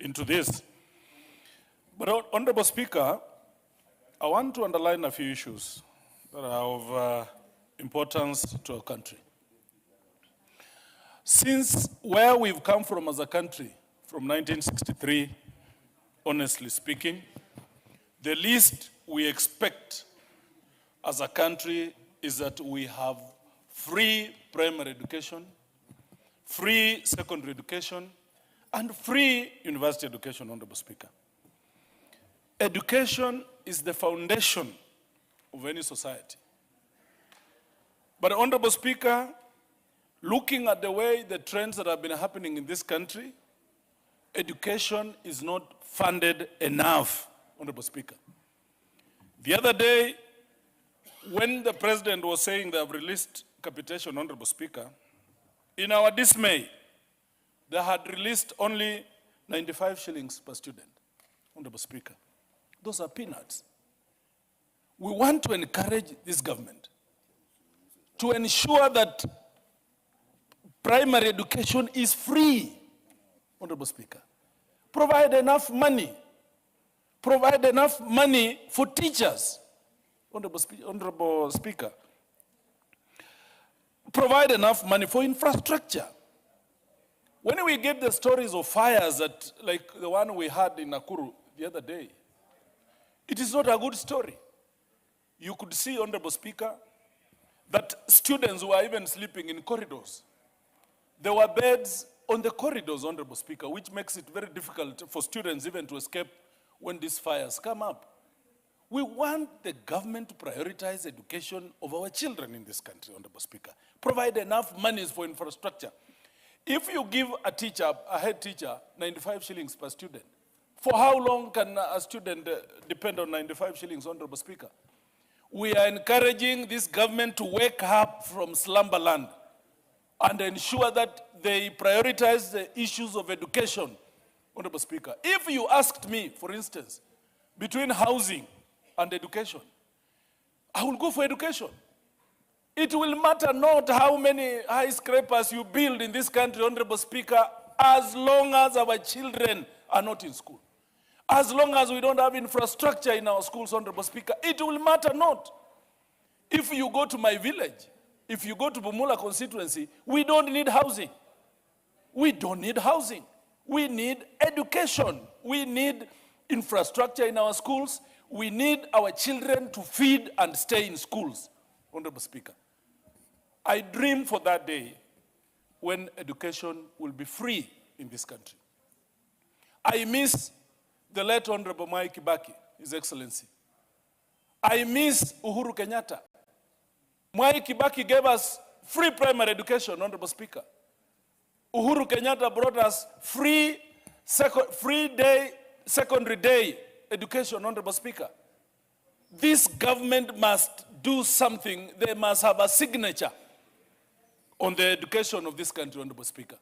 into this. But Honorable Speaker, I want to underline a few issues that are of importance to our country. Since where we've come from as a country, from 1963, honestly speaking, the least we expect as a country is that we have free primary education, free secondary education, and free university education, Honorable Speaker. Education is the foundation of any society. But Honorable Speaker, looking at the way the trends that have been happening in this country, education is not funded enough, Honorable Speaker. The other day, when the President was saying they have released capitation, Honorable Speaker, in our dismay, they had released only 95 shillings per student, Honorable Speaker. Those are peanuts. We want to encourage this government to ensure that primary education is free, Honorable Speaker. Provide enough money. Provide enough money for teachers, Honorable Speaker. Provide enough money for infrastructure. When we get the stories of fires that, like the one we had in Nakuru the other day, it is not a good story. You could see, Honorable Speaker, that students were even sleeping in corridors. There were beds on the corridors, Honorable Speaker, which makes it very difficult for students even to escape when these fires come up. We want the government to prioritize education of our children in this country, Honorable Speaker. Provide enough monies for infrastructure. If you give a teacher, a head teacher, 95 shillings per student, for how long can a student depend on 95 shillings, Honorable Speaker? We are encouraging this government to wake up from slumberland and ensure that they prioritize the issues of education, Honorable Speaker. If you asked me, for instance, between housing and education, I will go for education. It will matter not how many skyscrapers you build in this country, Honorable Speaker, as long as our children are not in school. As long as we don't have infrastructure in our schools, Honorable Speaker, it will matter not. If you go to my village, if you go to Bumula constituency, we don't need housing. We don't need housing. We need education. We need infrastructure in our schools. We need our children to feed and stay in schools, Honorable Speaker. I dream for that day when education will be free in this country. I miss the late Honorable Mwai Kibaki, His Excellency. I miss Uhuru Kenyatta. Mwai Kibaki gave us free primary education, Honorable Speaker. Uhuru Kenyatta brought us free secondary day education, Honorable Speaker. This government must do something. They must have a signature on the education of this country, Honorable Speaker.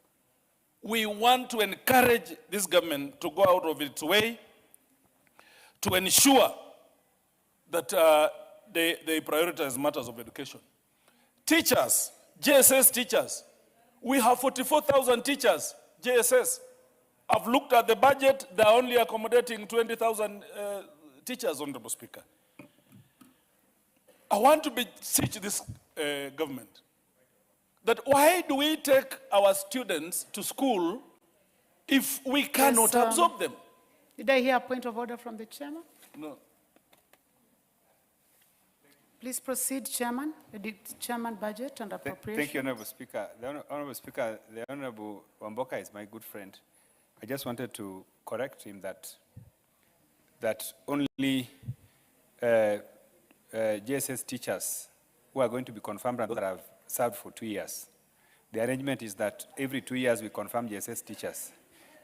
We want to encourage this government to go out of its way to ensure that they prioritize matters of education. Teachers, JSS teachers, we have 44,000 teachers, JSS. I've looked at the budget, they're only accommodating 20,000 teachers, Honorable Speaker. I want to beseech this government that why do we take our students to school if we cannot absorb them? Did I hear a point of order from the chairman? No. Please proceed, Chairman. Chairman, Budget and Appropriations. Thank you, Honorable Speaker. Honorable Speaker, the Honorable Wamboka is my good friend. I just wanted to correct him that only JSS teachers who are going to be confirmed and those that have served for 2 years. The arrangement is that every 2 years we confirm JSS teachers.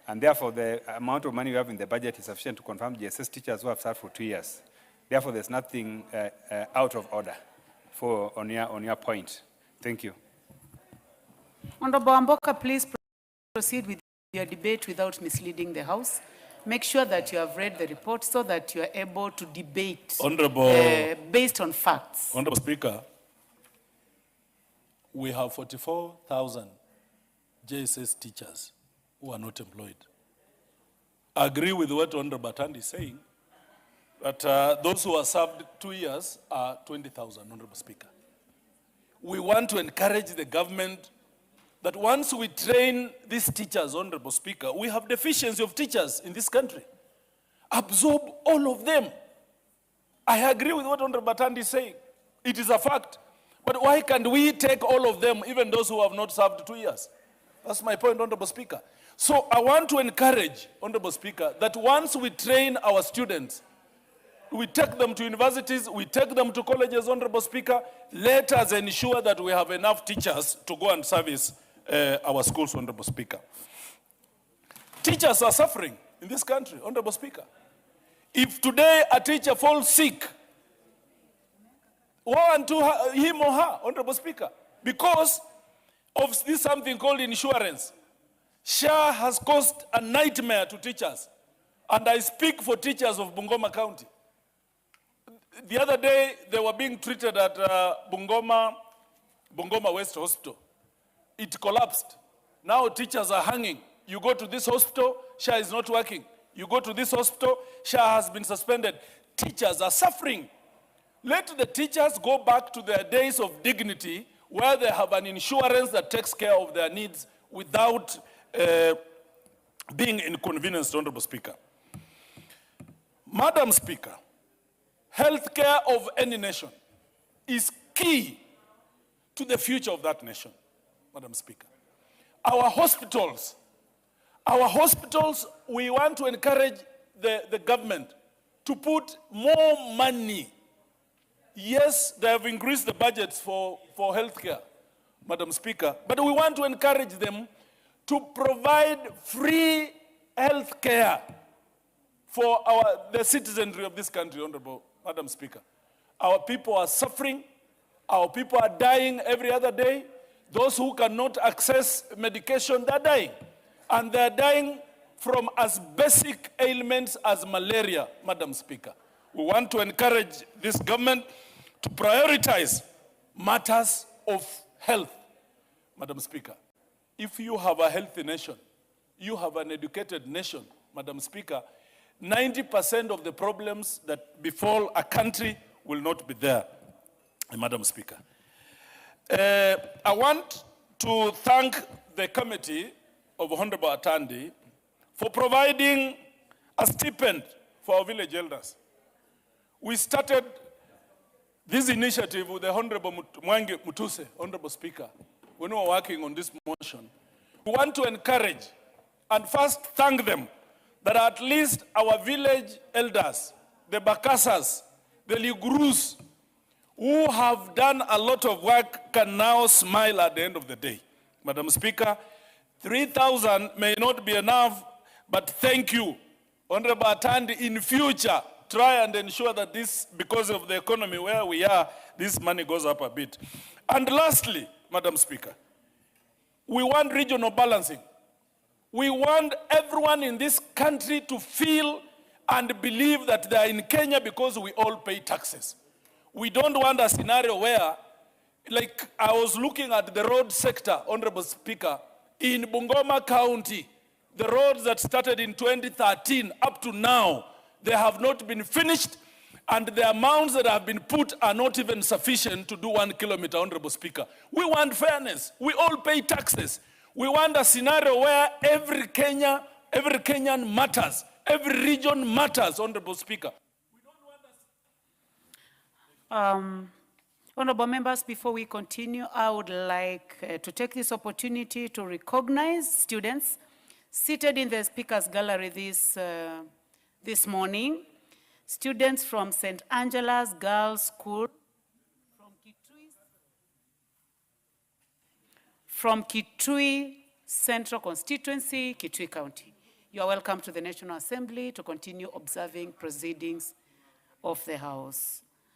And therefore, the amount of money we have in the budget is sufficient to confirm JSS teachers who have served for 2 years. Therefore, there's nothing out of order on your point. Thank you. Honorable Wamboka, please proceed with your debate without misleading the House. Make sure that you have read the report so that you are able to debate based on facts. Honorable Speaker, we have 44,000 JSS teachers who are not employed. agree with what Honorable Batandi is saying, that those who are served 2 years are 20,000, Honorable Speaker. We want to encourage the government that once we train these teachers, Honorable Speaker, we have deficiency of teachers in this country. Absorb all of them. I agree with what Honorable Batandi is saying. It is a fact. But why can't we take all of them, even those who have not served 2 years? That's my point, Honorable Speaker. So I want to encourage, Honorable Speaker, that once we train our students, we take them to universities, we take them to colleges, Honorable Speaker, let us ensure that we have enough teachers to go and service our schools, Honorable Speaker. Teachers are suffering in this country, Honorable Speaker. If today a teacher falls sick, woe unto him or her, Honorable Speaker, because of this something called insurance. SHA has caused a nightmare to teachers, and I speak for teachers of Bungoma County. The other day, they were being treated at Bungoma West Hospital. It collapsed. Now teachers are hanging. You go to this hospital, SHA is not working. You go to this hospital, SHA has been suspended. Teachers are suffering. Let the teachers go back to their days of dignity where they have an insurance that takes care of their needs without being inconvenienced, Honorable Speaker. Madam Speaker, healthcare of any nation is key to the future of that nation, Madam Speaker. Our hospitals, we want to encourage the government to put more money. Yes, they have increased the budgets for healthcare, Madam Speaker, but we want to encourage them to provide free healthcare for the citizenry of this country, Honorable Madam Speaker. Our people are suffering. Our people are dying every other day. Those who cannot access medication, they're dying. And they're dying from as basic ailments as malaria, Madam Speaker. We want to encourage this government to prioritize matters of health, Madam Speaker. If you have a healthy nation, you have an educated nation, Madam Speaker, 90% of the problems that befall a country will not be there, Madam Speaker. I want to thank the committee of Honorable Atandi for providing a stipend for our village elders. We started this initiative with the Honorable Mwangi Mutuse, Honorable Speaker, when we were working on this motion. We want to encourage and first thank them that at least our village elders, the Bakasas, the Ligurus, who have done a lot of work, can now smile at the end of the day. Madam Speaker, 3,000 may not be enough, but thank you. Honorable Atandi, in future, try and ensure that this, because of the economy where we are, this money goes up a bit. And lastly, Madam Speaker, we want regional balancing. We want everyone in this country to feel and believe that they are in Kenya because we all pay taxes. We don't want a scenario where, like I was looking at the road sector, Honorable Speaker, in Bungoma County, the roads that started in 2013 up to now, they have not been finished, and the amounts that have been put are not even sufficient to do 1 kilometer, Honorable Speaker. We want fairness. We all pay taxes. We want a scenario where every Kenyan matters. Every region matters, Honorable Speaker. We don't want Honorable members, before we continue, I would like to take this opportunity to recognize students seated in the Speaker's Gallery this morning. Students from St. Angela's Girls' School from Kitui Central Constituency, Kitui County. You are welcome to the National Assembly to continue observing proceedings of the House.